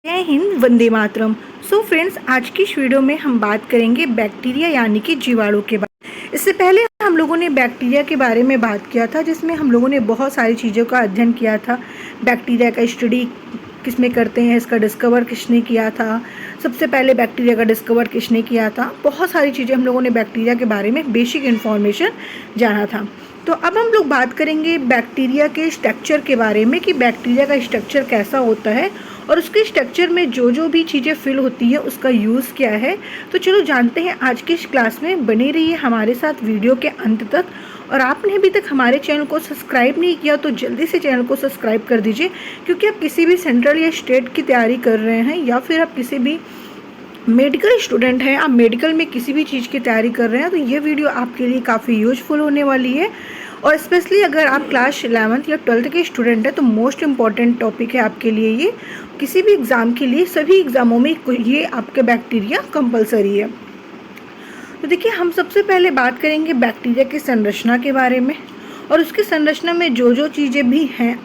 जय Hind, Vande Mataram. So friends, आज की इस वीडियो में हम बात करेंगे बैक्टीरिया यानी कि जीवाणु के बारे में। इससे पहले हम लोगों ने बैक्टीरिया के बारे में बात किया था, जिसमें हम लोगों ने बहुत सारी चीज़ों का अध्ययन किया था। बैक्टीरिया का स्टडी किसमें करते हैं, इसका डिस्कवर किसने किया था, सबसे पहले बैक्टीरिया का डिस्कवर किसने किया था, बहुत सारी चीज़ें हम लोगों ने बैक्टीरिया के बारे में बेसिक इन्फॉर्मेशन जाना था। तो अब हम लोग बात करेंगे बैक्टीरिया के स्ट्रक्चर के बारे में कि बैक्टीरिया का स्ट्रक्चर कैसा होता है और उसके स्ट्रक्चर में जो जो भी चीज़ें फिल होती है उसका यूज़ क्या है। तो चलो जानते हैं आज की इस क्लास में। बने रहिए हमारे साथ वीडियो के अंत तक। और आपने अभी तक हमारे चैनल को सब्सक्राइब नहीं किया तो जल्दी से चैनल को सब्सक्राइब कर दीजिए, क्योंकि आप किसी भी सेंट्रल या स्टेट की तैयारी कर रहे हैं या फिर आप किसी भी मेडिकल स्टूडेंट हैं, आप मेडिकल में किसी भी चीज़ की तैयारी कर रहे हैं, तो ये वीडियो आपके लिए काफ़ी यूजफुल होने वाली है। और स्पेशली अगर आप क्लास 11th या 12th के स्टूडेंट हैं तो मोस्ट इम्पॉर्टेंट टॉपिक है आपके लिए ये। किसी भी एग्ज़ाम के लिए, सभी एग्ज़ामों में ये आपके बैक्टीरिया कंपलसरी है। तो देखिए, हम सबसे पहले बात करेंगे बैक्टीरिया की संरचना के बारे में, और उसकी संरचना में जो जो चीज़ें भी हैं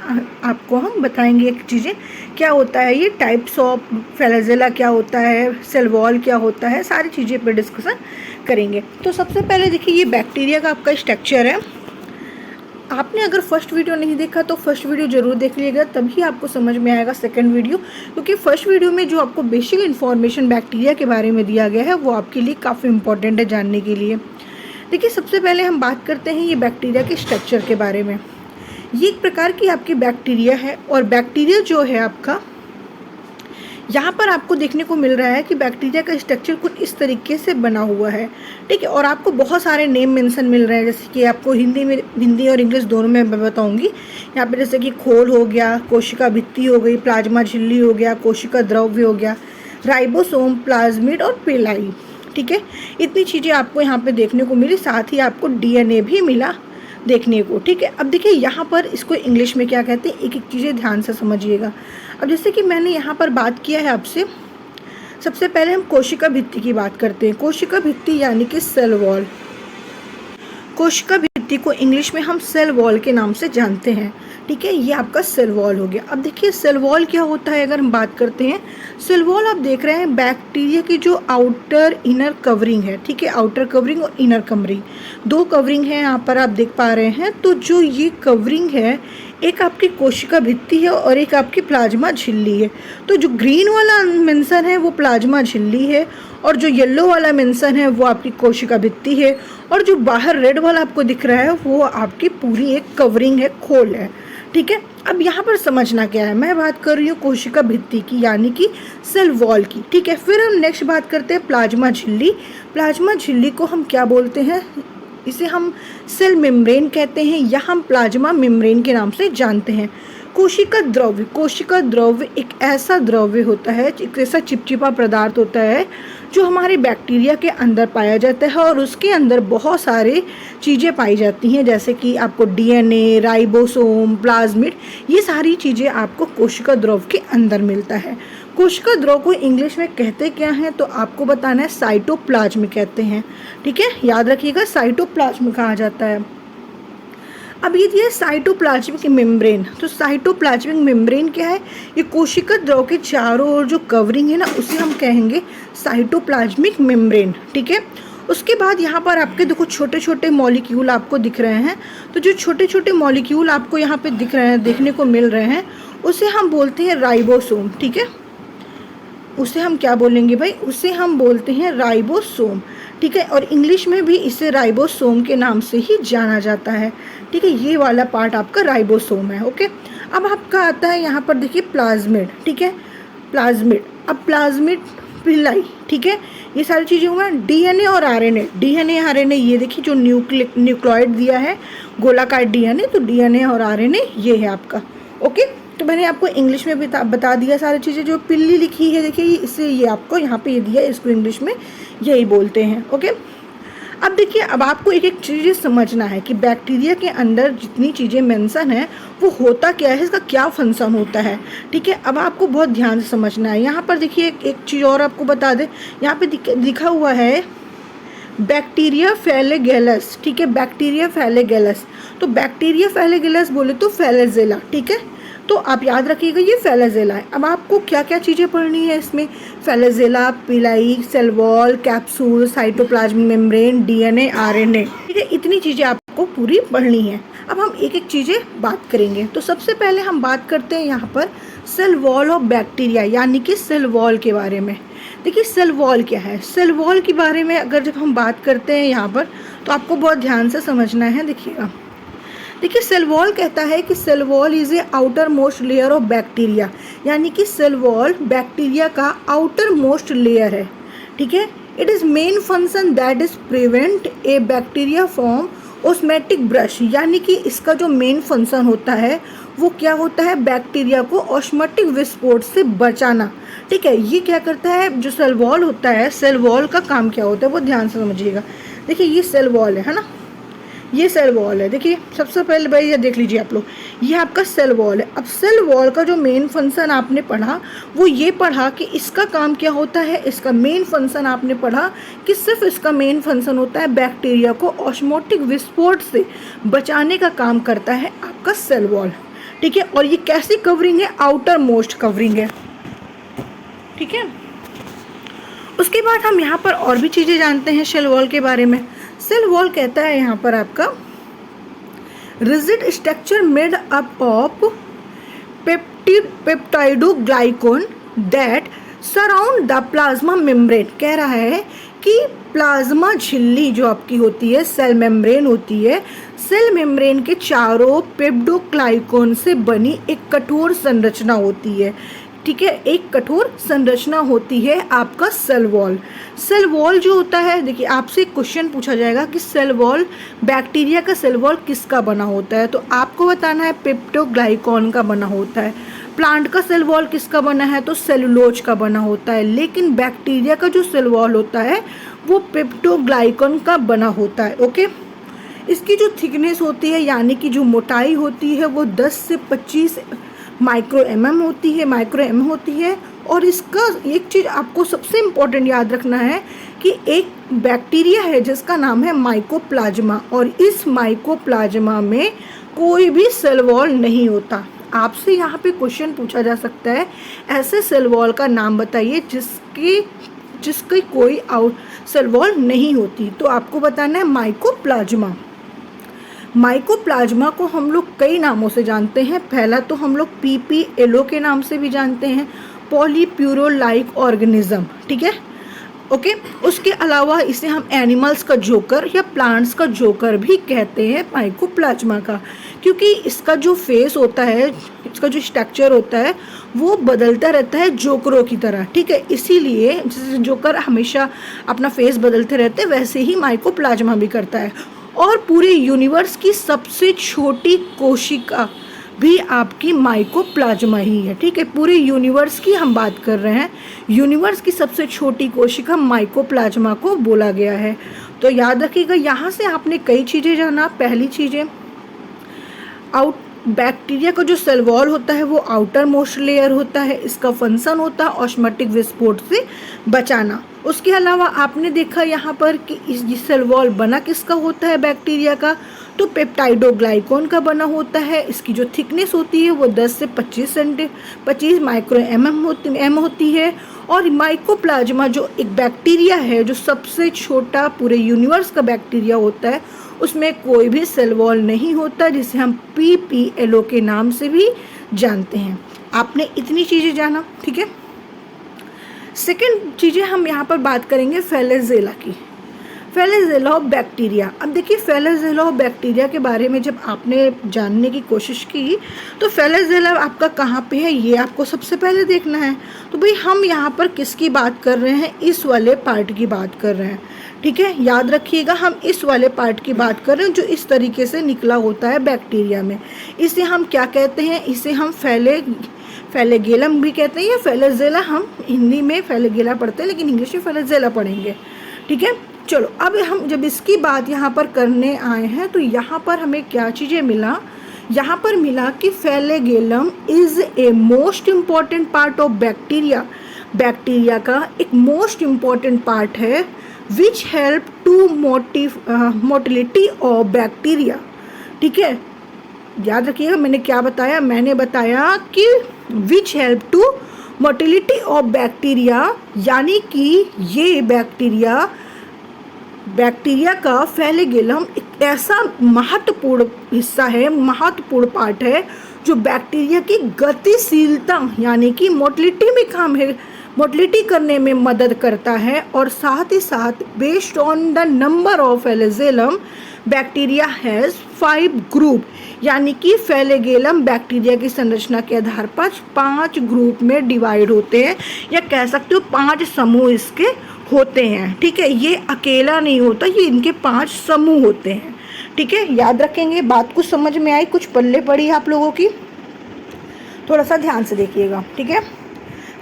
आपको हम बताएंगे। एक चीज़ें क्या होता है, ये टाइप्स ऑफ फ्लैजेला क्या होता है, सेल वॉल क्या होता है, सारी चीज़ें पर डिस्कशन करेंगे। तो सबसे पहले देखिए, ये बैक्टीरिया का आपका स्ट्रक्चर है। आपने अगर फर्स्ट वीडियो नहीं देखा तो फर्स्ट वीडियो ज़रूर देख लीजिएगा, तभी आपको समझ में आएगा सेकंड वीडियो, क्योंकि फर्स्ट वीडियो में जो आपको बेसिक इन्फॉर्मेशन बैक्टीरिया के बारे में दिया गया है वो आपके लिए काफ़ी इंपॉर्टेंट है जानने के लिए। देखिए, सबसे पहले हम बात करते हैं ये बैक्टीरिया के स्ट्रक्चर के बारे में। ये एक प्रकार की आपकी बैक्टीरिया है, और बैक्टीरिया जो है आपका, यहाँ पर आपको देखने को मिल रहा है कि बैक्टीरिया का स्ट्रक्चर कुछ इस तरीके से बना हुआ है, ठीक है। और आपको बहुत सारे नेम मेंशन मिल रहे हैं, जैसे कि आपको हिंदी और इंग्लिश दोनों में मैं बताऊंगी। यहाँ पे जैसे कि खोल हो गया, कोशिका भित्ति हो गई, प्लाज्मा झिल्ली हो गया, कोशिका द्रव्य हो गया, राइबोसोम, प्लाज्मिड और पेलाई, ठीक है। इतनी चीज़ें आपको यहाँ पे देखने को मिली, साथ ही आपको डीएनए भी मिला देखने को, ठीक है। अब देखिए, यहाँ पर इसको इंग्लिश में क्या कहते हैं, एक एक चीज़ें ध्यान से समझिएगा। अब जैसे कि मैंने यहाँ पर बात किया है आपसे, सबसे पहले हम कोशिका भित्ति की बात करते हैं। कोशिका भित्ति यानी कि सेल वॉल। कोशिका भित्ति को इंग्लिश में हम सेल वॉल के नाम से जानते हैं, ठीक है। ये आपका सेल वॉल हो गया। अब देखिए, सेल वॉल क्या होता है अगर हम बात करते हैं। सेल वॉल आप देख रहे हैं बैक्टीरिया की जो आउटर इनर कवरिंग है, ठीक है। आउटर कवरिंग और इनर कवरिंग, दो कवरिंग है यहाँ पर आप देख पा रहे हैं। तो जो ये कवरिंग है, एक आपकी कोशिका भित्ति है और एक आपकी प्लाज्मा झिल्ली है। तो जो ग्रीन वाला मेंशन है वो प्लाज्मा झिल्ली है, और जो येलो वाला मेंशन है वो आपकी कोशिका भित्ति है, और जो बाहर रेड वाला आपको दिख रहा है वो आपकी पूरी एक कवरिंग है, खोल है, ठीक है। अब यहाँ पर समझना क्या है, मैं बात कर रही हूँ कोशिका भित्ति की यानी कि सेल वॉल की, ठीक है। फिर हम नेक्स्ट बात करते हैं प्लाज्मा झिल्ली। प्लाज्मा झिल्ली को हम क्या बोलते हैं, इसे हम सेल मेम्ब्रेन कहते हैं या हम प्लाज्मा मेम्ब्रेन के नाम से जानते हैं। कोशिका द्रव्य, कोशिका द्रव्य एक ऐसा द्रव्य होता है, एक ऐसा चिपचिपा पदार्थ होता है जो हमारे बैक्टीरिया के अंदर पाया जाता है, और उसके अंदर बहुत सारे चीज़ें पाई जाती हैं, जैसे कि आपको डीएनए, राइबोसोम, प्लाज्मिड, ये सारी चीज़ें आपको कोशिका द्रव्य के अंदर मिलता है। कोशिका द्रव को इंग्लिश में कहते क्या हैं, तो आपको बताना है साइटोप्लाज्म कहते हैं, ठीक है। याद रखिएगा, साइटोप्लाज्म कहा जाता है। अब ये दिया साइटोप्लाज्मिक मेम्ब्रेन। तो साइटोप्लाज्मिक मेम्ब्रेन क्या है, ये कोशिका द्रव के चारों ओर जो कवरिंग है ना, उसे हम कहेंगे साइटोप्लाज्मिक मेम्ब्रेन, ठीक है। उसके बाद यहाँ पर आपके देखो छोटे छोटे मॉलिक्यूल आपको दिख रहे हैं। तो जो छोटे छोटे मॉलिक्यूल आपको यहाँ पे दिख रहे हैं, देखने को मिल रहे हैं, उसे हम बोलते हैं राइबोसोम, ठीक है। उसे हम क्या बोलेंगे भाई, उसे हम बोलते हैं राइबोसोम, ठीक है। और इंग्लिश में भी इसे राइबोसोम के नाम से ही जाना जाता है, ठीक है। ये वाला पार्ट आपका राइबोसोम है, ओके। अब आपका आता है यहाँ पर देखिए प्लाज्मिड, ठीक है। प्लाज्मिड, अब प्लाज्मिड, पिलाई, ठीक है। ये सारी चीज़ें हुआ। डीएनए और आरएनए, डीएनए आरएनए, ये देखिए जो न्यूक्लियोइड दिया है गोलाकार डीएनए, तो डीएनए और आरएनए ये है आपका, ओके। तो मैंने आपको इंग्लिश में बता दिया सारी चीज़ें। जो पिल्ली लिखी है देखिए, इससे ये आपको यहाँ पे ये दिया है, इसको इंग्लिश में यही बोलते हैं, ओके। अब देखिए, अब आपको एक एक चीज़ समझना है कि बैक्टीरिया के अंदर जितनी चीज़ें मेंशन है वो होता क्या है, इसका क्या फंक्शन होता है, ठीक है। अब आपको बहुत ध्यान से समझना है। यहाँ पर देखिए एक चीज़ और आपको बता दें, यहाँ पे लिखा हुआ है बैक्टीरिया फ्लैगेलस, ठीक है। बैक्टीरिया फ्लैगेलस, तो बैक्टीरिया फ्लैगेलस बोले तो फ्लैजेला, ठीक है। तो आप याद रखिएगा ये फ्लैजेला है। अब आपको क्या क्या चीज़ें पढ़नी है इसमें, flagella, pili, cell wall, capsule, cytoplasm membrane, DNA, RNA, ठीक है, इतनी चीज़ें आपको पूरी पढ़नी है। अब हम एक एक चीज़ें बात करेंगे। तो सबसे पहले हम बात करते हैं यहाँ पर सेल वॉल ऑफ बैक्टीरिया यानी कि सेल वॉल के बारे में। देखिए सेल वॉल क्या है, सेल वॉल के बारे में अगर जब हम बात करते हैं यहाँ पर तो आपको बहुत ध्यान से समझना है। देखिए सेल वॉल कहता है कि cell wall is a outer most layer of bacteria, यानी कि सेल वॉल बैक्टीरिया का आउटर मोस्ट लेयर है, ठीक है। It is main function that is prevent a bacteria from osmotic burst, यानी कि इसका जो मेन फंक्शन होता है वो क्या होता है, बैक्टीरिया को ऑस्मेटिक विस्फोट से बचाना, ठीक है। ये क्या करता है, जो सेल वॉल होता है, सेल वॉल का काम क्या होता है वो ध्यान से समझिएगा। देखिए ये सेल वॉल है ना, ये सेल वॉल है। देखिए सबसे पहले भाई ये देख लीजिए आप लोग, ये आपका सेल वॉल है। अब सेल वॉल का जो मेन फंक्शन आपने पढ़ा वो ये पढ़ा कि इसका काम क्या होता है, इसका मेन फंक्शन आपने पढ़ा कि सिर्फ इसका मेन फंक्शन होता है बैक्टीरिया को ऑस्मोटिक विस्फोट से बचाने का काम करता है आपका सेल वॉल, ठीक है। और ये कैसी कवरिंग है, आउटर मोस्ट कवरिंग है, ठीक है। उसके बाद हम यहाँ पर और भी चीज़ें जानते हैं सेल वॉल के बारे में। सेल वॉल कहता है यहाँ पर आपका rigid structure made up of peptidoglycan that surround the plasma membrane. कह रहा है कि प्लाज्मा झिल्ली जो आपकी होती है, सेल मेम्ब्रेन होती है, सेल मेम्ब्रेन के चारों पेप्टोग्लाइकोन से बनी एक कठोर संरचना होती है, ठीक है। एक कठोर संरचना होती है आपका सेल वॉल। सेल वॉल जो होता है, देखिए आपसे एक क्वेश्चन पूछा जाएगा कि सेल वॉल, बैक्टीरिया का सेल वॉल किसका बना होता है, तो आपको बताना है पेप्टोग्लाइकॉन का बना होता है। प्लांट का सेल वॉल किसका बना है, तो सेलुलोज का बना होता है। लेकिन बैक्टीरिया का जो सेल वॉल होता है वो पेप्टोग्लाइकॉन का बना होता है, ओके। इसकी जो थिकनेस होती है यानी कि जो मोटाई होती है वो 10 से 25 माइक्रो एम होती है। और इसका एक चीज़ आपको सबसे इम्पोर्टेंट याद रखना है कि एक बैक्टीरिया है जिसका नाम है माइकोप्लाज्मा, और इस माइकोप्लाज्मा में कोई भी सेल वॉल नहीं होता। आपसे यहाँ पे क्वेश्चन पूछा जा सकता है, ऐसे सेल वॉल का नाम बताइए जिसकी कोई आउट सेल वॉल नहीं होती, तो आपको बताना है माइकोप्लाज्मा। माइकोप्लाज्मा को हम लोग कई नामों से जानते हैं। पहला तो हम लोग PPLO के नाम से भी जानते हैं, पॉलीप्यूरोलाइक ऑर्गेनिज्म, ठीक है, ओके। उसके अलावा इसे हम एनिमल्स का जोकर या प्लांट्स का जोकर भी कहते हैं माइकोप्लाज्मा का, क्योंकि इसका जो फेस होता है, इसका जो स्ट्रक्चर होता है वो बदलता रहता है जोकरों की तरह, ठीक है। इसीलिए जैसे जोकर हमेशा अपना फेस बदलते रहते हैं, वैसे ही माइकोप्लाज्मा भी करता है। और पूरे यूनिवर्स की सबसे छोटी कोशिका भी आपकी माइकोप्लाज्मा ही है, ठीक है। पूरे यूनिवर्स की हम बात कर रहे हैं, यूनिवर्स की सबसे छोटी कोशिका माइकोप्लाज्मा को बोला गया है। तो याद रखिएगा, यहाँ से आपने कई चीज़ें जाना। पहली चीज़ें, बैक्टीरिया का जो सेल वॉल होता है वो आउटर मोस्ट लेयर होता है, इसका फंक्शन होता है ऑस्मोटिक विस्फोट से बचाना। उसके अलावा आपने देखा यहाँ पर कि इस सेल वॉल बना किसका होता है, बैक्टीरिया का, तो पेप्टाइडोग्लाइकोन का बना होता है। इसकी जो थिकनेस होती है वो 10 से 25 माइक्रो एम होती है। और माइकोप्लाज्मा जो एक बैक्टीरिया है, जो सबसे छोटा पूरे यूनिवर्स का बैक्टीरिया होता है, उसमें कोई भी सेल वॉल नहीं होता, जिसे हम PPLO के नाम से भी जानते हैं। आपने इतनी चीज़ें जाना, ठीक है। सेकेंड चीज़ें हम यहाँ पर बात करेंगे फ्लैजेला की, फ्लैजेला ऑफ बैक्टीरिया। अब देखिए फ्लैजेला ऑफ बैक्टीरिया के बारे में जब आपने जानने की कोशिश की तो फ्लैजेला आपका कहाँ पे है ये आपको सबसे पहले देखना है। तो भाई हम यहाँ पर किसकी बात कर रहे हैं, इस वाले पार्ट की बात कर रहे हैं, ठीक है। याद रखिएगा, हम इस वाले पार्ट की बात कर रहे हैं जो इस तरीके से निकला होता है बैक्टीरिया में। इसे हम क्या कहते हैं, इसे हम फ्लैगेलम भी कहते हैं, या फ्लैजेला। हम हिंदी में फ्लैगेला पढ़ते हैं लेकिन इंग्लिश में फ्लैजेला पढ़ेंगे, ठीक है। चलो अब हम जब इसकी बात यहाँ पर करने आए हैं तो यहाँ पर हमें क्या चीज़ें मिला, यहाँ पर मिला कि flagellum is a most important part of bacteria. Bacteria का एक मोस्ट इम्पॉर्टेंट पार्ट है which help to motility of bacteria, ठीक है। याद रखिएगा मैंने क्या बताया, मैंने बताया कि which help to motility of bacteria, यानी कि ये बैक्टीरिया का फ्लैगेलम एक ऐसा महत्वपूर्ण हिस्सा है, महत्वपूर्ण पार्ट है जो बैक्टीरिया की गतिशीलता यानी कि मोटिलिटी में काम है, मोटिलिटी करने में मदद करता है। और साथ ही साथ based on the number of flagellum bacteria has 5 group, यानी कि फ्लैगेलम बैक्टीरिया की संरचना के आधार पर 5 ग्रुप में डिवाइड होते हैं, या कह सकते हो 5 समूह इसके होते हैं। ठीक है, ये अकेला नहीं होता, ये इनके 5 समूह होते हैं। ठीक है, याद रखेंगे। बात कुछ समझ में आई, कुछ पल्ले पड़ी आप लोगों की, थोड़ा सा ध्यान से देखिएगा। ठीक है,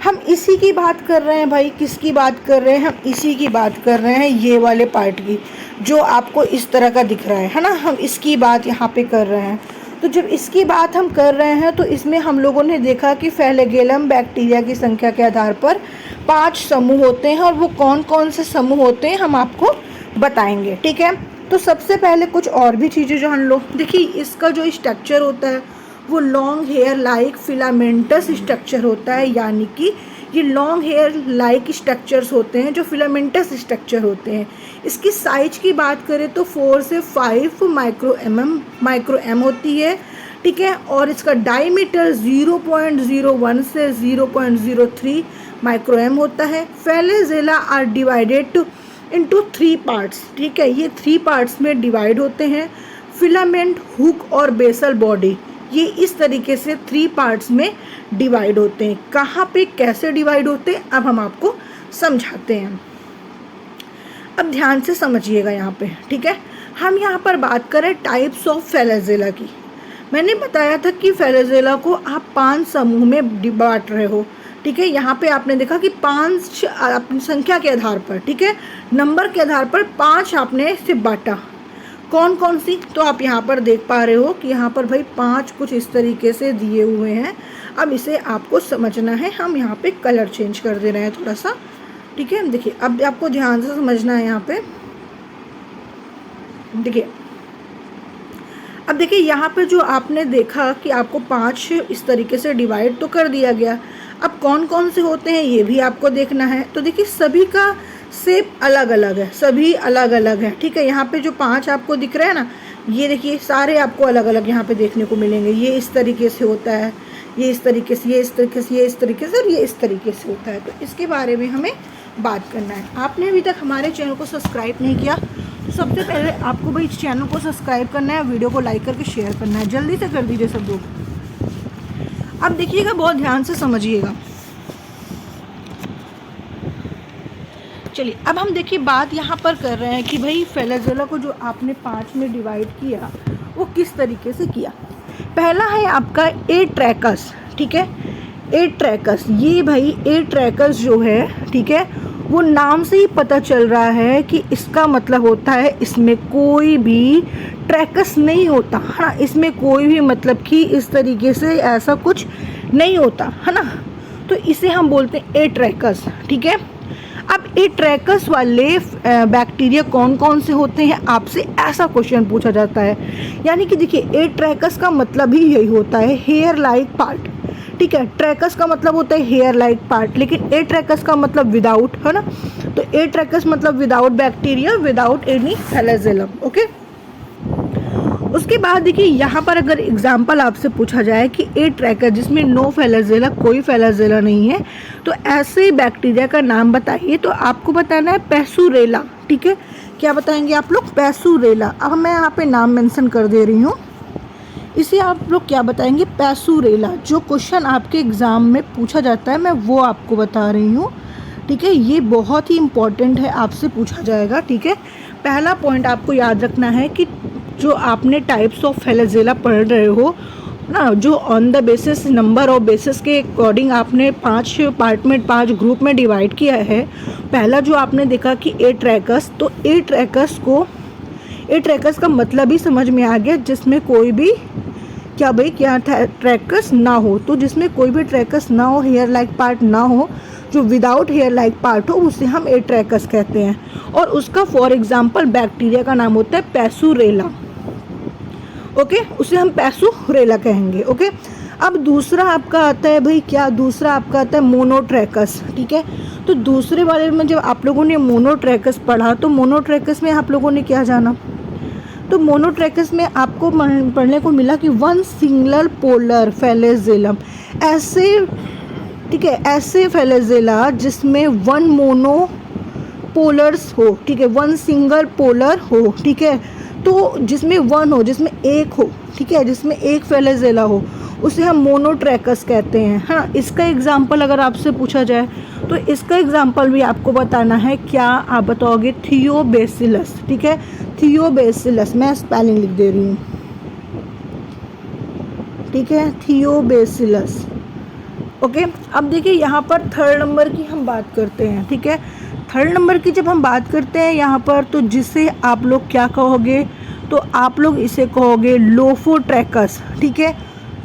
हम इसी की बात कर रहे हैं भाई, किसकी बात कर रहे हैं, हम इसी की बात कर रहे हैं, ये वाले पार्ट की जो आपको इस तरह का दिख रहा है ना, हम इसकी बात यहाँ पे कर रहे हैं। तो जब इसकी बात हम कर रहे हैं तो इसमें हम लोगों ने देखा कि फ्लैगेलम बैक्टीरिया की संख्या के आधार पर 5 समूह होते हैं, और वो कौन कौन से समूह होते हैं हम आपको बताएंगे। ठीक है, तो सबसे पहले कुछ और भी चीज़ें जान लो। देखिए, इसका जो स्ट्रक्चर होता है वो long hair like filamentous structure होता है, यानी कि ये लॉन्ग हेयर लाइक स्ट्रक्चर्स होते हैं जो फिलामेंटस स्ट्रक्चर होते हैं। इसकी साइज की बात करें तो 4 से 5 माइक्रो एम होती है। ठीक है, और इसका डायमीटर 0.01 से 0.03 माइक्रो एम होता है। Flagella are divided into 3 parts. ठीक है, ये 3 पार्ट्स में डिवाइड होते हैं। फिलामेंट, हुक और बेसल बॉडी, ये इस तरीके से 3 पार्ट्स में डिवाइड होते हैं। कहाँ पे कैसे डिवाइड होते हैं अब हम आपको समझाते हैं। अब ध्यान से समझिएगा यहाँ पे। ठीक है, हम यहाँ पर बात करें टाइप्स ऑफ फ्लैगेला की। मैंने बताया था कि फ्लैगेला को आप 5 समूह में बांट रहे हो। ठीक है, यहाँ पे आपने देखा कि 5 अपनी संख्या के आधार पर, ठीक है, नंबर के आधार पर 5 आपने से बांटा। कौन कौन सी, तो आप यहाँ पर देख पा रहे हो कि यहाँ पर भाई 5 कुछ इस तरीके से दिए हुए हैं। अब इसे आपको समझना है, हम यहाँ पे कलर चेंज कर दे रहे हैं थोड़ा सा। ठीक है, देखिए अब आपको ध्यान से समझना है यहाँ पे। देखिए, अब देखिए यहाँ पे जो आपने देखा कि आपको 5 इस तरीके से डिवाइड तो कर दिया गया। अब कौन कौन से होते हैं ये भी आपको देखना है। तो देखिए, सभी का शेप अलग अलग है, सभी अलग अलग है। ठीक है, यहाँ पे जो 5 आपको दिख रहे हैं ना, ये देखिए सारे आपको अलग अलग यहाँ पे देखने को मिलेंगे। ये इस तरीके से होता है, ये इस तरीके से, ये इस तरीके से, ये इस तरीके से, और ये इस तरीके से होता है। तो इसके बारे में हमें बात करना है। आपने अभी तक हमारे चैनल को सब्सक्राइब नहीं किया तो सबसे पहले आपको भाई इस चैनल को सब्सक्राइब करना है, वीडियो को लाइक करके शेयर करना है, जल्दी से कर दीजिए सब लोग। अब देखिएगा, बहुत ध्यान से समझिएगा। चलिए, अब हम देखिए बात यहाँ पर कर रहे हैं कि भाई फ्लैगेला को जो आपने 5 में डिवाइड किया वो किस तरीके से किया। पहला है आपका ए ट्रैकस। ठीक है, ए ट्रैकस, ये भाई ए ट्रैकस जो है, ठीक है, वो नाम से ही पता चल रहा है कि इसका मतलब होता है इसमें कोई भी ट्रैकस नहीं होता है ना, इसमें कोई भी मतलब कि इस तरीके से ऐसा कुछ नहीं होता है ना, तो इसे हम बोलते हैं ए ट्रैकस। ठीक है, अब ए ट्रैकस वाले बैक्टीरिया कौन कौन से होते हैं, आपसे ऐसा क्वेश्चन पूछा जाता है। यानी कि देखिए, ए ट्रैकस का मतलब ही यही होता है, हेयर लाइक पार्ट। ठीक है, ट्रैकस का मतलब होता है हेयर लाइक पार्ट, लेकिन ए ट्रैकस का मतलब विदाउट, है ना। तो ए ट्रैकस मतलब without bacteria, without any flagellum. Okay, उसके बाद देखिए यहाँ पर अगर एग्जाम्पल आपसे पूछा जाए कि ए ट्रैकस जिसमें नो फ्लैगेला, कोई फ्लैगेला नहीं है, तो ऐसे बैक्टीरिया का नाम बताइए। तो आपको बताना है पैसुरेला। ठीक है, क्या बताएंगे आप लोग, पैसुरेला। अब मैं यहाँ पे नाम मेंशन कर दे रही हूँ, इसे आप लोग क्या बताएंगे, पैसुरेला। जो क्वेश्चन आपके एग्ज़ाम में पूछा जाता है मैं वो आपको बता रही हूँ। ठीक है, ये बहुत ही इम्पॉर्टेंट है, आपसे पूछा जाएगा। ठीक है, पहला पॉइंट आपको याद रखना है कि जो आपने टाइप्स ऑफ फ्लैगेला पढ़ रहे हो ना, जो on the basis number of basis के अकॉर्डिंग आपने 5 पार्ट में 5 ग्रुप में डिवाइड किया है। पहला जो आपने देखा कि ए ट्रैकस, तो ए ट्रैकस का मतलब ही समझ में आ गया, जिसमें कोई भी क्या ट्रैकस ना हो। तो जिसमें कोई भी ट्रैकस ना हो, हेयर लाइक पार्ट ना हो, जो विदाउट हेयर लाइक पार्ट हो, उसे हम ए ट्रैकस कहते हैं। और उसका फॉर एग्जांपल बैक्टीरिया का नाम होता है पैसुरेला। ओके, उसे हम पैसुरेला कहेंगे। ओके, अब दूसरा आपका आता है भाई क्या, दूसरा आपका आता है मोनोट्रैकस। ठीक है, तो दूसरे वाले में जब आप लोगों ने मोनोट्रैकस पढ़ा तो मोनोट्रैकस में आप लोगों ने क्या जाना, तो मोनोट्रैकस में आपको पढ़ने को मिला कि वन सिंगुलर पोलर फ्लैजेलम, ऐसे, ठीक है, ऐसे फ्लैजेला जिसमें वन मोनो पोलर्स हो, ठीक है, वन सिंगल पोलर हो, ठीक है, तो जिसमें वन हो, जिसमें एक हो, ठीक है, जिसमें एक फ्लैजेला हो, उसे हम मोनोट्रैकस कहते हैं। हाँ, इसका एग्जाम्पल अगर आपसे पूछा जाए तो इसका एग्जाम्पल भी आपको बताना है। क्या आप बताओगे, थियोबैसिलस। ठीक है, थियोबैसिलस, मैं स्पेलिंग लिख दे रही हूँ, ठीक है, थियोबैसिलस। ओके, अब देखिए यहाँ पर थर्ड नंबर की हम बात करते हैं। ठीक है, थर्ड नंबर की जब हम बात करते हैं यहाँ पर, तो जिसे आप लोग क्या कहोगे, तो आप लोग इसे कहोगे लोफोट्रैकस। ठीक है,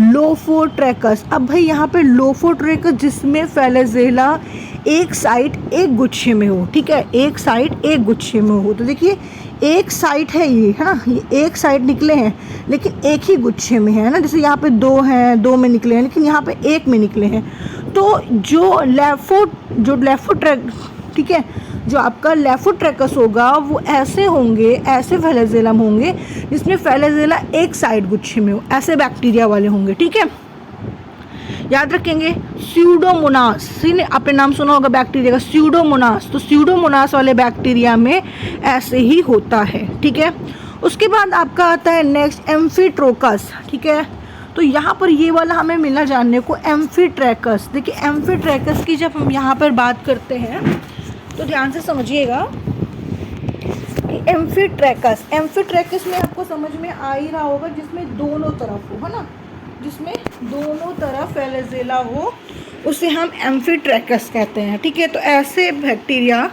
लोफोट्रैकस। अब भाई यहाँ पे लोफोट्रैकस जिसमें फ्लैजेला एक साइड एक गुच्छे में हो, ठीक है, एक साइड एक गुच्छे में हो। तो देखिए एक साइड है ये, है ना, ये एक साइड निकले हैं लेकिन एक ही गुच्छे में है ना, जैसे यहाँ पे दो हैं, दो में निकले हैं, लेकिन यहाँ पे एक में निकले हैं। तो जो लेफोट्रैक, ठीक है, जो आपका लेफोट्रैकस होगा वो ऐसे होंगे, ऐसे फ्लैजेलम होंगे जिसमें फ्लैजेला एक साइड गुच्छे में हो, ऐसे बैक्टीरिया वाले होंगे। ठीक है, याद रखेंगे। स्यूडोमोनास, आपने नाम सुना होगा बैक्टीरिया का, स्यूडोमोनास, तो स्यूडोमोनास वाले बैक्टीरिया में ऐसे ही होता है। ठीक है, उसके बाद आपका आता है नेक्स्ट एम्फीट्रोकस। ठीक है, तो यहाँ पर ये वाला हमें मिला जानने को एम्फीट्रैकस। देखिए एम्फीट्रैकस की जब हम यहाँ पर बात करते हैं तो ध्यान से समझिएगा कि एम्फीट्रैकस में आपको समझ में आ ही रहा होगा जिसमें दोनों तरफ हो, है ना, जिसमें दोनों तरफ फ्लैजेला हो उसे हम एम्फीट्रैकस कहते हैं। ठीक है, तो ऐसे बैक्टीरिया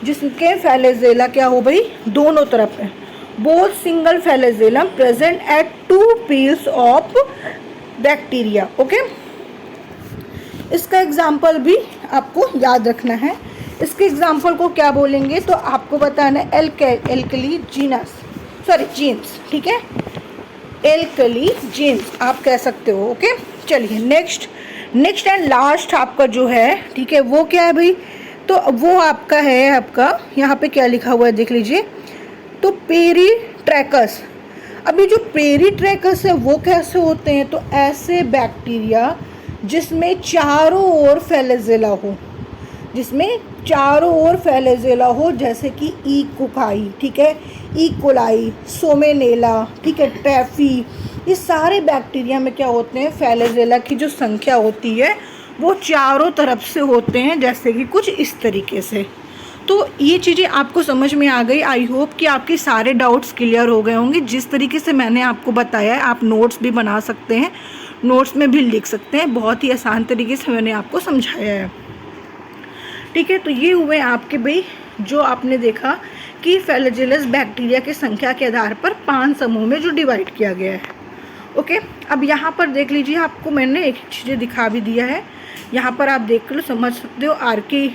जिसके फ्लैजेला क्या हो भाई, दोनों तरफ है, both single flagellum present at two poles of bacteria. Okay, इसका एग्जाम्पल भी आपको याद रखना है। इसके एग्जाम्पल को क्या बोलेंगे, तो आपको बताना है एल्कली जीन्स। ठीक है, एल्कली जीन्स आप कह सकते हो। ओके, चलिए नेक्स्ट एंड लास्ट आपका जो है, ठीक है, वो क्या है भाई, तो वो आपका है, आपका यहाँ पे क्या लिखा हुआ है देख लीजिए, तो पेरीट्रैकस। अभी जो पेरीट्रैकस है वो कैसे होते हैं, तो ऐसे बैक्टीरिया जिसमें चारों ओर फ्लैजेला हो, जिसमें चारों ओर फ्लैजेला हो, जैसे कि ई कोकाई, ठीक है, ई कोलाई, सोमेनेला, ठीक है, ट्रैफी, ये सारे बैक्टीरिया में क्या होते हैं, फ्लैजेला की जो संख्या होती है वो चारों तरफ से होते हैं, जैसे कि कुछ इस तरीके से। तो ये चीज़ें आपको समझ में आ गई। आई होप कि आपके सारे डाउट्स क्लियर हो गए होंगे। जिस तरीके से मैंने आपको बताया है, आप नोट्स भी बना सकते हैं, नोट्स में भी लिख सकते हैं, बहुत ही आसान तरीके से मैंने आपको समझाया है। ठीक है, तो ये हुए आपके भाई जो आपने देखा कि फ्लैजेलस बैक्टीरिया की संख्या के आधार पर 5 समूह में जो डिवाइड किया गया है। ओके, अब यहाँ पर देख लीजिए, आपको मैंने एक चीज़ें दिखा भी दिया है, यहाँ पर आप देख लो, समझ सकते हो आर्की।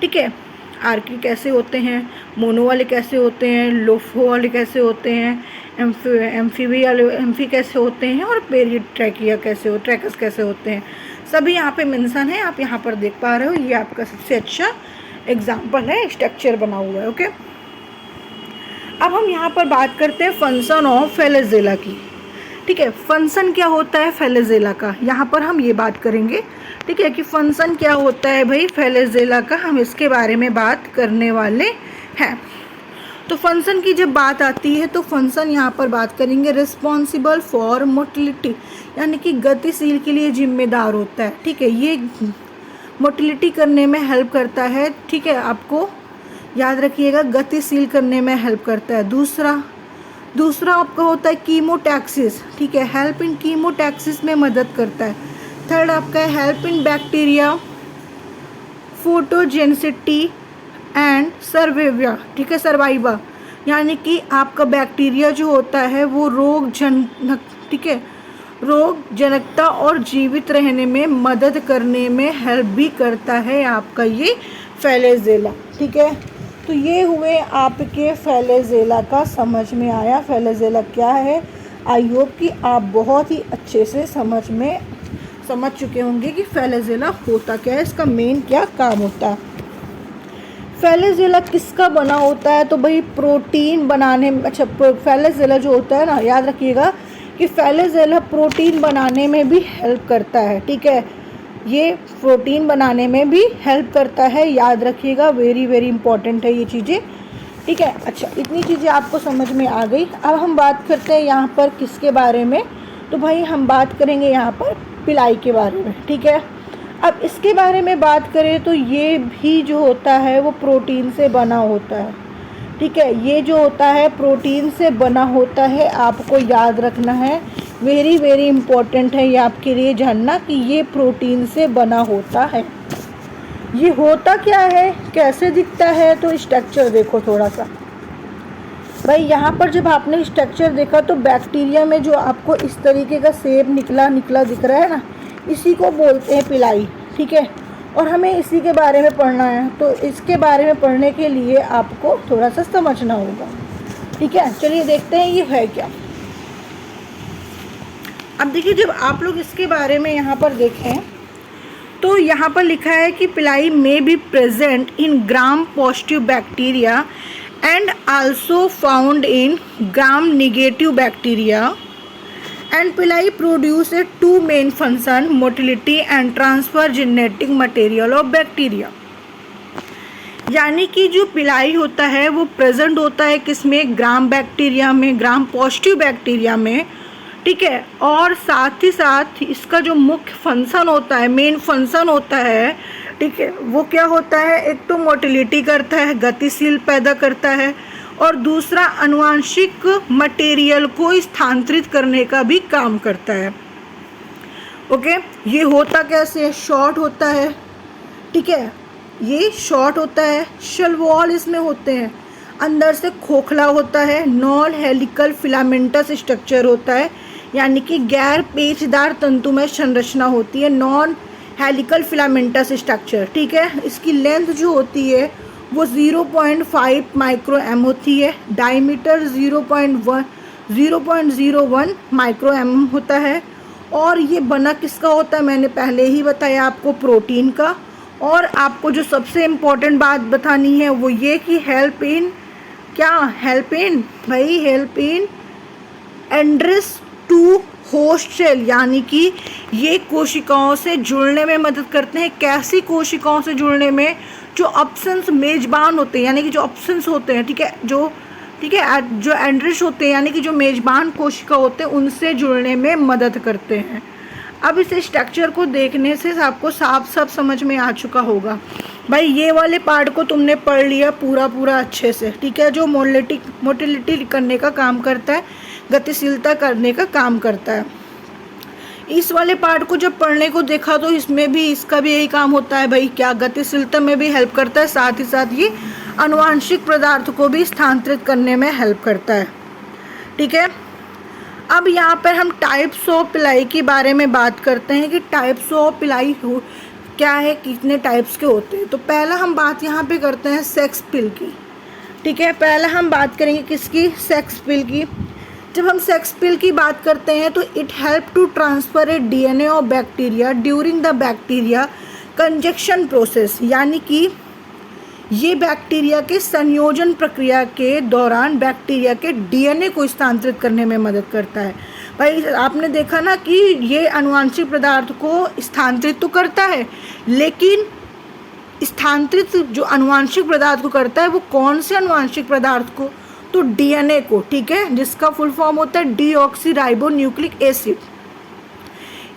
ठीक है, आर्की कैसे होते हैं, मोनो वाले कैसे होते हैं, लोफो वाले कैसे होते हैं, एम्फी कैसे होते हैं, और ट्रैकस कैसे होते हैं, सभी यहाँ पे मेंशन है, आप यहाँ पर देख पा रहे हो। ये आपका सबसे अच्छा एग्जाम्पल है, स्ट्रक्चर बना हुआ है। ओके, अब हम यहाँ पर बात करते हैं फंक्शन ऑफ फ्लैजेला की। ठीक है, फंक्शन क्या होता है फ्लैजेला का, यहाँ पर हम ये बात करेंगे। ठीक है, कि फंक्शन क्या होता है भाई फ्लैजेला का, हम इसके बारे में बात करने वाले हैं। तो फंक्शन की जब बात आती है तो फंक्शन यहाँ पर बात करेंगे रिस्पॉन्सिबल फॉर मोटिलिटी, यानी कि गतिशील के लिए जिम्मेदार होता है। ठीक है, ये मोटिलिटी करने में हेल्प करता है। ठीक है, आपको याद रखिएगा, गतिशील करने में हेल्प करता है। दूसरा आपका होता है कीमोटैक्सिस। ठीक है, हेल्प इन कीमोटैक्सिस में मदद करता है। थर्ड आपका है हेल्प इन बैक्टीरिया फोटोजेनिसिटी एंड सर्वाइवा। ठीक है, सर्वाइवा, यानी कि आपका बैक्टीरिया जो होता है वो रोग जनकता और जीवित रहने में मदद करने में हेल्प भी करता है आपका ये फ्लैजेला। ठीक है, तो ये हुए आपके फ्लैजेला का, समझ में आया फ्लैजेला क्या है, आई होप कि आप बहुत ही अच्छे से समझ चुके होंगे कि फ्लैजेला होता क्या है, इसका मेन क्या काम होता है। फ्लैजेला किसका बना होता है, तो भाई प्रोटीन बनाने में, अच्छा फ्लैजेला जो होता है ना, याद रखिएगा कि फ्लैजेला प्रोटीन बनाने में भी हेल्प करता है। ठीक है, ये प्रोटीन बनाने में भी हेल्प करता है, याद रखिएगा, वेरी वेरी इंपॉर्टेंट है ये चीज़ें। ठीक है, अच्छा इतनी चीज़ें आपको समझ में आ गई। अब हम बात करते हैं यहाँ पर किसके बारे में, तो भाई हम बात करेंगे यहाँ पर पिलाई के बारे में। ठीक है, अब इसके बारे में बात करें तो ये भी जो होता है वो प्रोटीन से बना होता है। ठीक है, ये जो होता है प्रोटीन से बना होता है, आपको याद रखना है, वेरी वेरी इंपॉर्टेंट है ये आपके लिए जानना कि ये प्रोटीन से बना होता है। ये होता क्या है, कैसे दिखता है, तो स्ट्रक्चर देखो थोड़ा सा। भाई यहाँ पर जब आपने स्ट्रक्चर देखा तो बैक्टीरिया में जो आपको इस तरीके का शेप निकला दिख रहा है ना, इसी को बोलते हैं पिलाई। ठीक है, और हमें इसी के बारे में पढ़ना है, तो इसके बारे में पढ़ने के लिए आपको थोड़ा सा समझना होगा। ठीक है, चलिए देखते हैं ये है क्या। अब देखिए, जब आप लोग इसके बारे में यहाँ पर देखें तो यहाँ पर लिखा है कि pili may be present in gram positive bacteria and also found in gram negative bacteria and pili produce a two main function, motility and transfer genetic material of bacteria. यानी कि जो पिलाई होता है वो प्रेजेंट होता है किसमें, ग्राम बैक्टीरिया में, ग्राम पॉजिटिव बैक्टीरिया में। ठीक है, और साथ ही साथ इसका जो मुख्य फंक्शन होता है, मेन फंक्शन होता है, ठीक है, वो क्या होता है, एक तो मोटिलिटी करता है, गतिशील पैदा करता है, और दूसरा आनुवांशिक मटेरियल को स्थानांतरित करने का भी काम करता है। ओके, ये होता कैसे, शॉर्ट होता है। ठीक है, ये शॉर्ट होता है, शेल वॉल इसमें होते हैं, अंदर से खोखला होता है, नॉन हेलिकल फिलामेंटस स्ट्रक्चर होता है, यानी कि गैर पेचदार तंतुमय संरचना होती है, नॉन हेलिकल फिलामेंटस स्ट्रक्चर। ठीक है, इसकी लेंथ जो होती है वो 0.5 माइक्रो एम होती है, डायमीटर 0.01 माइक्रो एम होता है, और ये बना किसका होता है, मैंने पहले ही बताया आपको, प्रोटीन का। और आपको जो सबसे इम्पोर्टेंट बात बतानी है वो ये कि help in adherence to host cell, यानी कि ये कोशिकाओं से जुड़ने में मदद करते हैं। कैसी कोशिकाओं से जुड़ने में, जो ऑप्शंस मेजबान होते हैं, यानी कि जो ऑप्शंस होते हैं, ठीक है, जो एंड्रिश होते हैं, यानी कि जो मेजबान कोशिका होते हैं, उनसे जुड़ने में मदद करते हैं। अब इस स्ट्रक्चर को देखने से आपको साफ समझ में आ चुका होगा। भाई ये वाले पार्ट को तुमने पढ़ लिया पूरा अच्छे से। ठीक है, जो मोटिलिटी करने का काम करता है, गतिशीलता करने का काम करता है। इस वाले पार्ट को जब पढ़ने को देखा तो इसमें भी इसका भी यही काम होता है भाई, क्या गतिशीलता में भी हेल्प करता है, साथ ही साथ ये आनुवांशिक पदार्थ को भी स्थानांतरित करने में हेल्प करता है। ठीक है, अब यहाँ पर हम टाइप्स ऑफ पिलाई के बारे में बात करते हैं कि टाइप्स ऑफ पिलाई क्या है, कितने टाइप्स के होते हैं। तो पहला हम बात यहाँ पे करते हैं सेक्स पिल की। ठीक है, पहला हम बात करेंगे किसकी, सेक्स पिल की। जब हम सेक्स पिल की बात करते हैं तो it help to transfer a DNA of bacteria during the bacteria conjugation process, यानी कि ये बैक्टीरिया के संयोजन प्रक्रिया के दौरान बैक्टीरिया के डीएनए को स्थानांतरित करने में मदद करता है। भाई आपने देखा ना कि ये आनुवांशिक पदार्थ को स्थानांतरित तो करता है, लेकिन स्थानांतरित जो आनुवांशिक पदार्थ को करता है वो कौन से आनुवांशिक पदार्थ को, तो डीएनए को। ठीक है, जिसका फुल फॉर्म होता है डीऑक्सीराइबोन्यूक्लिक एसिड,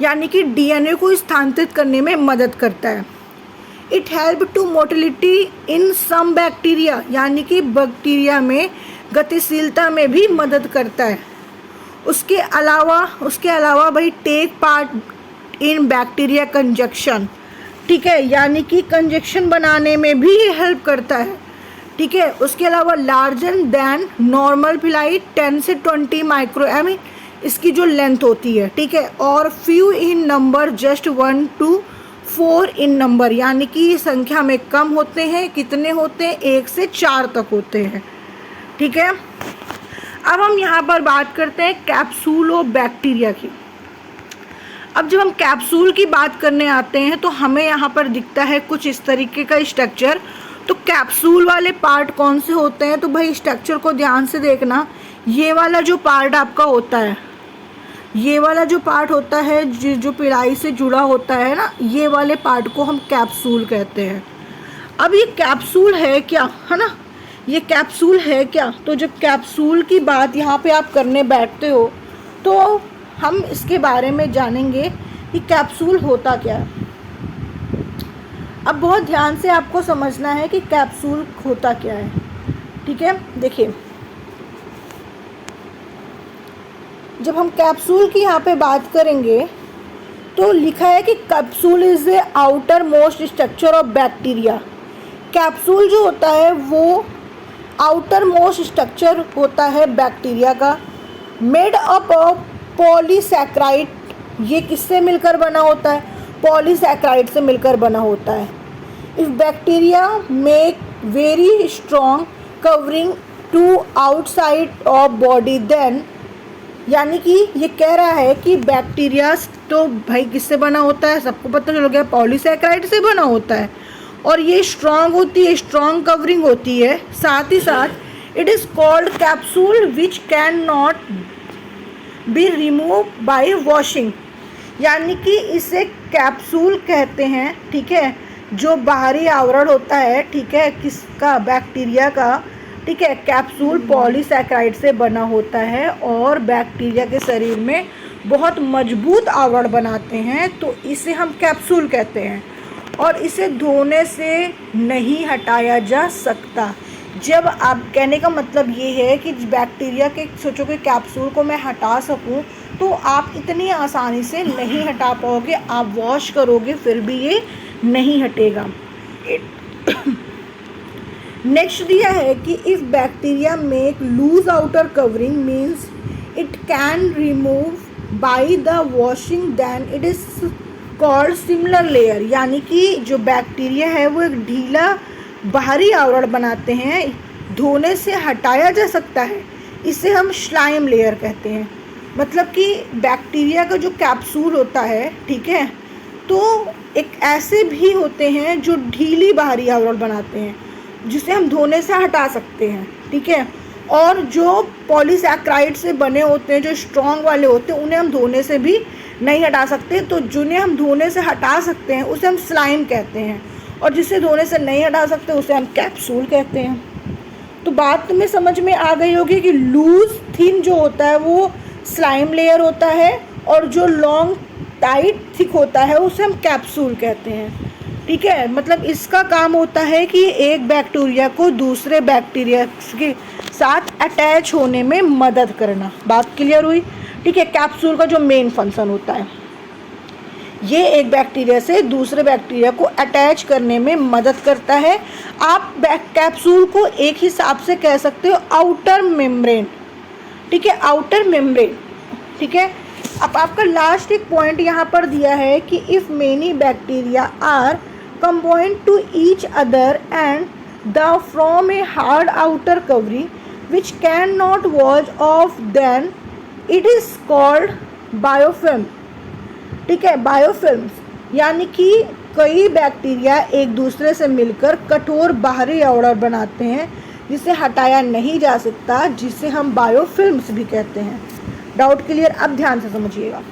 यानी कि डीएनए को स्थानांतरित करने में मदद करता है। It help to motility in some bacteria, यानी कि बैक्टीरिया में गतिशीलता में भी मदद करता है। उसके अलावा भाई take part in bacteria conjugation. ठीक है, यानी कि कंजक्शन बनाने में भी ये हेल्प करता है। ठीक है, उसके अलावा लार्जर दैन नॉर्मल पिलाई 10 से 20 माइक्रो एम इसकी जो लेंथ होती है। ठीक है, और few in number, just 1 to 4 in number, यानी कि संख्या में कम होते हैं। कितने होते हैं, 1 से 4 तक होते हैं। ठीक है, अब हम यहाँ पर बात करते हैं कैप्सूलोबैक्टीरिया की। अब जब हम कैप्सूल की बात करने आते हैं तो हमें यहाँ पर दिखता है कुछ इस तरीके का स्ट्रक्चर। तो कैप्सूल वाले पार्ट कौन से होते हैं, तो भाई स्ट्रक्चर को ध्यान से देखना। ये वाला जो पार्ट आपका होता है, ये वाला जो पार्ट होता है जो पिलाई से जुड़ा होता है ना, ये वाले पार्ट को हम कैप्सूल कहते हैं। अब ये कैप्सूल है क्या, है ना, ये कैप्सूल है क्या। तो जब कैप्सूल की बात यहाँ पे आप करने बैठते हो तो हम इसके बारे में जानेंगे कि कैप्सूल होता क्या है। अब बहुत ध्यान से आपको समझना है कि कैप्सूल होता क्या है, ठीक है। देखिए, जब हम कैप्सूल की यहाँ पे बात करेंगे तो लिखा है कि capsule is the outer most structure of bacteria. Capsule जो होता है वो आउटर मोस्ट स्ट्रक्चर होता है बैक्टीरिया का, मेड अप ऑफ पॉलीसैकेराइड। ये किससे मिलकर बना होता है, पॉलीसैकेराइड से मिलकर बना होता है। If bacteria make very strong covering to outside of body then, यानी कि ये कह रहा है कि बैक्टीरिया तो भाई किससे बना होता है, सबको पता चल गया, पॉलीसैकेराइड से बना होता है। और ये स्ट्रॉन्ग होती है, स्ट्रॉन्ग कवरिंग होती है। साथ ही साथ it is called capsule which can not be remove by washing, यानी कि इसे कैप्सूल कहते हैं, ठीक है। जो बाहरी आवरण होता है, ठीक है, किसका, बैक्टीरिया का, ठीक है। कैप्सूल पॉलीसैकेराइड से बना होता है और बैक्टीरिया के शरीर में बहुत मजबूत आवरण बनाते हैं, तो इसे हम कैप्सूल कहते हैं। और इसे धोने से नहीं हटाया जा सकता। जब आप कहने का मतलब ये है कि बैक्टीरिया के, सोचो कि कैप्सूल को मैं हटा सकूं, तो आप इतनी आसानी से नहीं हटा पाओगे। आप वॉश करोगे फिर भी ये नहीं हटेगा। नेक्स्ट दिया है कि if bacteria make loose outer covering means it can remove by the washing then it is called similar layer, यानी कि जो बैक्टीरिया है वो एक ढीला बाहरी आवरण बनाते हैं, धोने से हटाया जा सकता है, इसे हम स्लाइम लेयर कहते हैं। मतलब कि बैक्टीरिया का जो कैप्सूल होता है, ठीक है, तो एक ऐसे भी होते हैं जो ढीली बाहरी आवरण बनाते हैं जिसे हम धोने से हटा सकते हैं, ठीक है। और जो पॉलीसैकेराइड से बने होते हैं, जो स्ट्रॉन्ग वाले होते हैं, उन्हें हम धोने से भी नहीं हटा सकते। तो जिन्हें हम धोने से हटा सकते हैं उसे हम स्लाइम कहते हैं, और जिसे धोने से नहीं हटा सकते उसे हम कैप्सूल कहते हैं। तो बात तुम्हें समझ में आ गई होगी कि लूज थिन जो होता है वो स्लाइम लेयर होता है, और जो लॉन्ग टाइट थिक होता है उसे हम कैप्सूल कहते हैं, ठीक है। मतलब इसका काम होता है कि एक बैक्टीरिया को दूसरे बैक्टीरिया के साथ अटैच होने में मदद करना। बात क्लियर हुई, ठीक है। कैप्सूल का जो मेन फंक्शन होता है, ये एक बैक्टीरिया से दूसरे बैक्टीरिया को अटैच करने में मदद करता है। आप कैप्सूल को एक हिसाब से कह सकते हो आउटर मेम्ब्रेन, ठीक है, आउटर मेम्ब्रेन, ठीक है। अब आपका लास्ट एक पॉइंट यहाँ पर दिया है कि if many bacteria are combined to each other and the from a hard outer covering which can not wash off then it is called biofilm, ठीक है, बायोफिल्म्स। यानी कि कई बैक्टीरिया एक दूसरे से मिलकर कठोर बाहरी आवरण बनाते हैं जिसे हटाया नहीं जा सकता, जिसे हम बायोफिल्म्स भी कहते हैं। Doubt clear? अब ध्यान से समझिएगा।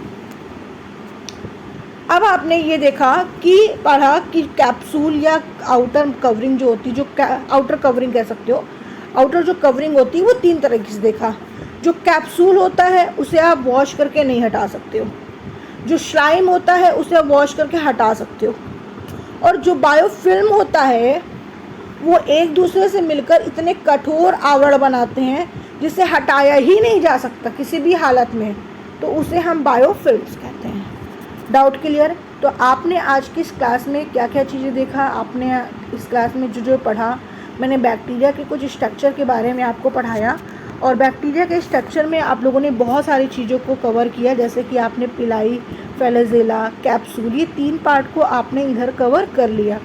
अब आपने ये देखा कि पढ़ा कि कैप्सूल या आउटर कवरिंग जो होती है, जो आउटर कवरिंग कह सकते हो, आउटर जो कवरिंग होती है वो तीन तरीके से देखा। जो कैप्सूल होता है उसे आप वॉश करके नहीं हटा सकते हो, जो स्लाइम होता है उसे आप वॉश करके हटा सकते हो, और जो बायोफिल्म होता है वो एक दूसरे से मिलकर इतने कठोर आवरण बनाते हैं जिसे हटाया ही नहीं जा सकता किसी भी हालत में, तो उसे हम बायोफिल्म्स कहते हैं। Doubt clear? तो आपने आज की इस क्लास में क्या क्या चीज़ें देखा, आपने इस क्लास में जो जो पढ़ा, मैंने बैक्टीरिया के कुछ स्ट्रक्चर के बारे में आपको पढ़ाया, और बैक्टीरिया के स्ट्रक्चर में आप लोगों ने बहुत सारी चीज़ों को कवर किया, जैसे कि आपने पिलाई, फ्लैजेला, कैप्सूल, ये तीन पार्ट को आपने इधर कवर कर लिया।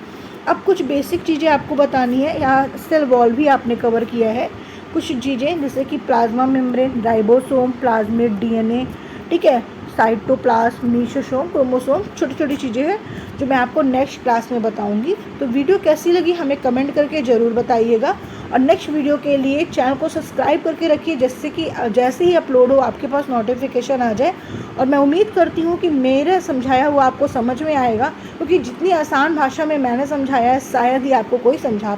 अब कुछ बेसिक चीज़ें आपको बतानी है। यहाँ सेल वॉल भी आपने कवर किया है, कुछ चीज़ें जैसे कि plasma membrane, ribosome, plasmid DNA, ठीक है, साइटोप्लाज्म, मीसोसोम, क्रोमोसोम, छोटी छोटी चीज़ें हैं जो मैं आपको नेक्स्ट क्लास में बताऊंगी। तो वीडियो कैसी लगी हमें कमेंट करके ज़रूर बताइएगा, और नेक्स्ट वीडियो के लिए चैनल को सब्सक्राइब करके रखिए, जिससे कि जैसे ही अपलोड हो आपके पास नोटिफिकेशन आ जाए। और मैं उम्मीद करती हूँ कि मेरा समझाया हुआ आपको समझ में आएगा, क्योंकि जितनी आसान भाषा में मैंने समझाया है शायद ही आपको कोई समझा